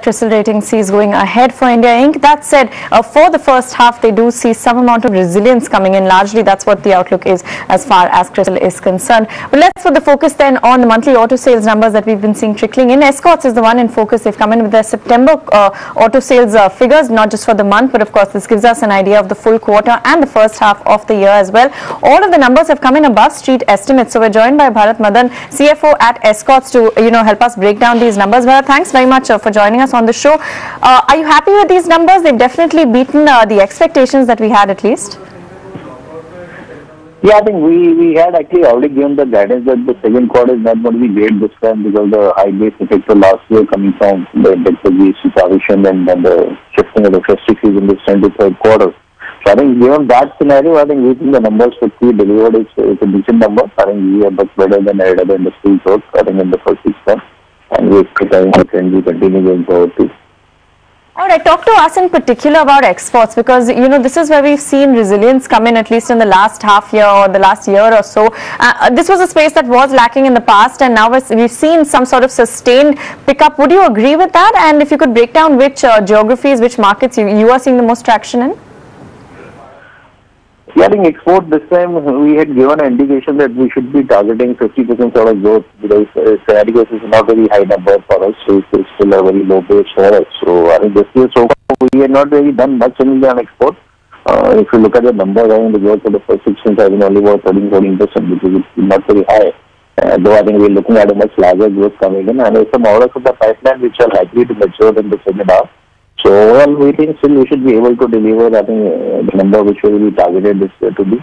that CRISIL rating sees going ahead for India Inc. That said, for the first half, they do see some amount of resilience coming in. Largely, that's what the outlook is as far as CRISIL is concerned. But let's put the focus then on the monthly auto sales numbers that we've been seeing trickling in. Escorts is the one in focus. They've come in with their September auto sales figures, not just for the month, but of course, this gives us an idea of the full quarter and the first half of the year as well. All of the numbers have come in above street estimates. So we're joined by Bharat Madan, CFO at Escorts, to help us break down these numbers. Bharat, thanks very much for joining us on the show. Are you happy with these numbers? They've definitely beaten the expectations that we had, at least. Yeah, I think we had actually already given the guidance that the second quarter is not going to be great this time because the high base effect of last year coming from the GST provision and then the shifting of the festive season this time to third quarter. So I think given that scenario, I think we think the numbers which we delivered is a decent number. I think we are much better than ahead of the industry growth, I think in the first 6 months. And we expect the trend will continue going forward too. All right, talk to us in particular about exports, because this is where we've seen resilience come in, at least in the last half year or the last year or so. This was a space that was lacking in the past, and now we've seen some sort of sustained pickup. Would you agree with that? And if you could break down which geographies, which markets you are seeing the most traction in? Yeah, I think export this time we had given an indication that we should be targeting 50% sort of growth because Scenarios is not a very high number for us, so it's still a very low base for us. So I think this year so far we had not really done much in India on export. If you look at the numbers, I think the growth for the first 6 months has been only about 13-14%, which is not very high. Though I think we're looking at a much larger growth coming in, and there's some orders of the pipeline which are likely to mature in the second half. So overall, we think still we should be able to deliver, I think, the number which we really targeted this year to be.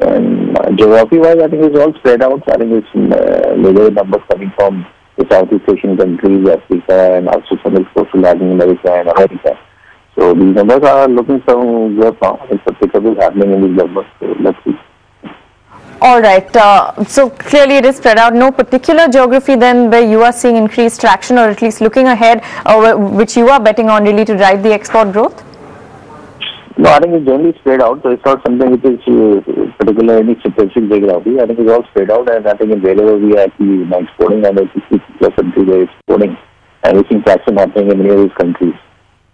And geography-wise, I think it's all spread out. I think it's major numbers coming from the Southeast Asian countries, Africa, and also some exports to Latin America and America. So these numbers are looking some good now. It's a pickup is happening in these numbers. So let's see. All right. So clearly it is spread out. No particular geography then where you are seeing increased traction, or at least looking ahead, which you are betting on really to drive the export growth? No, I think it's generally spread out. So it's not something which is particular any specific geography. I think it's all spread out, and I think in wherever we are actually exporting, and it's 60+ countries we are exporting, and we're seeing traction happening in many of these countries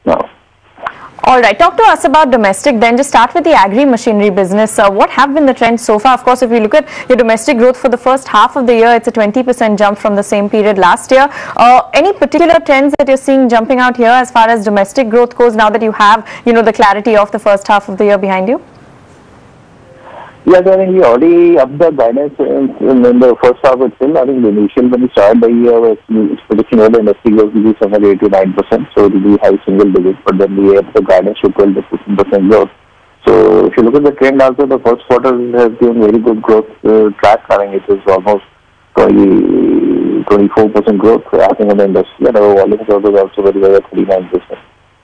now. All right, talk to us about domestic then. Just start with the agri-machinery business. What have been the trends so far? Of course, if we look at your domestic growth for the first half of the year, it's a 20% jump from the same period last year. Any particular trends that you're seeing jumping out here as far as domestic growth goes now that you have, the clarity of the first half of the year behind you? Yes, I think we already upped the guidance in the first half itself. I think the initial when we started the year was prediction of the industry growth will be somewhere 8-9%, so it will be high single digits, but then we upped the guidance to 12-15% growth. So if you look at the trend also, the first quarter has given very good growth track. I think it is almost 24% growth, I think, in the industry, and our volume growth was also very, very 39%.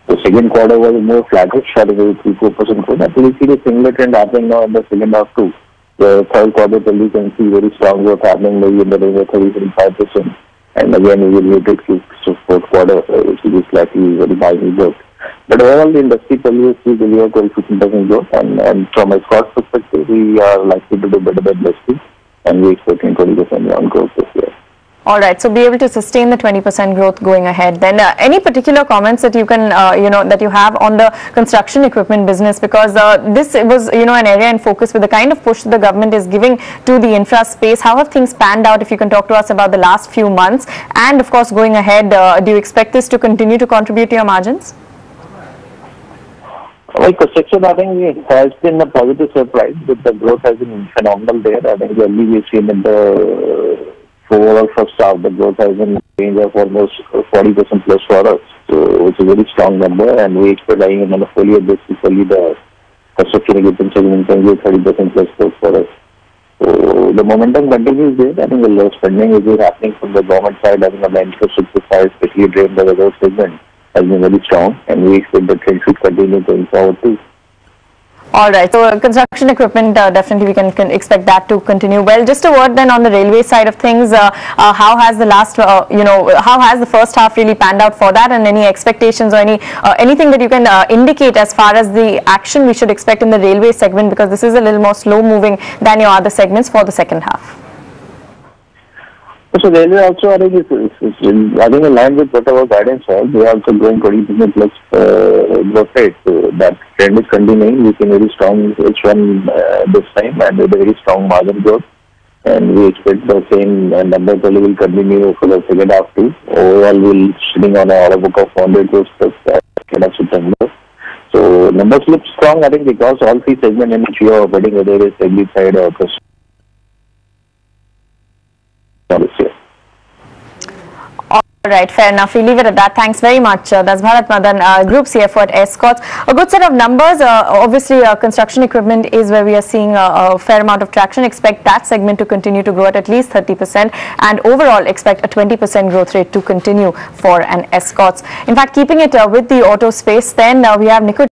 The second quarter was more flattish, I think 3-4% growth. I think we see the similar trend happening now in the second half too. The third quarter, you can see very strong growth happening maybe in the range of 30-35%. And again, we will take to fourth quarter, which will be slightly very high growth. But overall, the industry will deliver 12-15% growth. And from a cost perspective, we are likely to do better than industry, and we are expecting 20% on growth this year. All right, so be able to sustain the 20% growth going ahead. Then any particular comments that you can, that you have on the construction equipment business, because this was, an area in focus with the kind of push the government is giving to the infra space. How have things panned out? If you can talk to us about the last few months, and of course, going ahead, do you expect this to continue to contribute to your margins? Well, construction, I think, has been a positive surprise. The growth has been phenomenal there. I think early we've seen in the overall first half, the growth has been in the range of almost 40% plus for us. So it's a very strong number, and we expect on a full year basis, the construction equipment segment can give 30% plus growth for us. So the momentum continues there. I think the low spending which is happening from the government side, I think on the infrastructure side, especially driven by the road segment, has been very strong, and we expect the trend should continue going forward too. All right, so construction equipment, definitely we can expect that to continue. Well, just a word then on the railway side of things. How has the last, how has the first half really panned out for that, and any expectations or anything that you can indicate as far as the action we should expect in the railway segment, because this is a little more slow moving than your other segments for the second half? So railway also, I think, is in line with whatever guidance was. They are also growing 20% plus growth rate. So that trend is continuing. We see very strong H1 this time and with a very strong margin growth. And we expect the same numbers will continue for the second half too. Overall, we'll sitting on an order book of 100 crores plus end of September. So numbers look strong, I think, because all three segments in which we are operating, whether it is agri side or this year. All right, fair enough. We leave it at that. Thanks very much. That's Bharat Madan, Group CFO at Escorts. A good set of numbers. Obviously, construction equipment is where we are seeing a fair amount of traction. Expect that segment to continue to grow at least 30%, and overall expect a 20% growth rate to continue for an Escorts. In fact, keeping it with the auto space, then we have Nico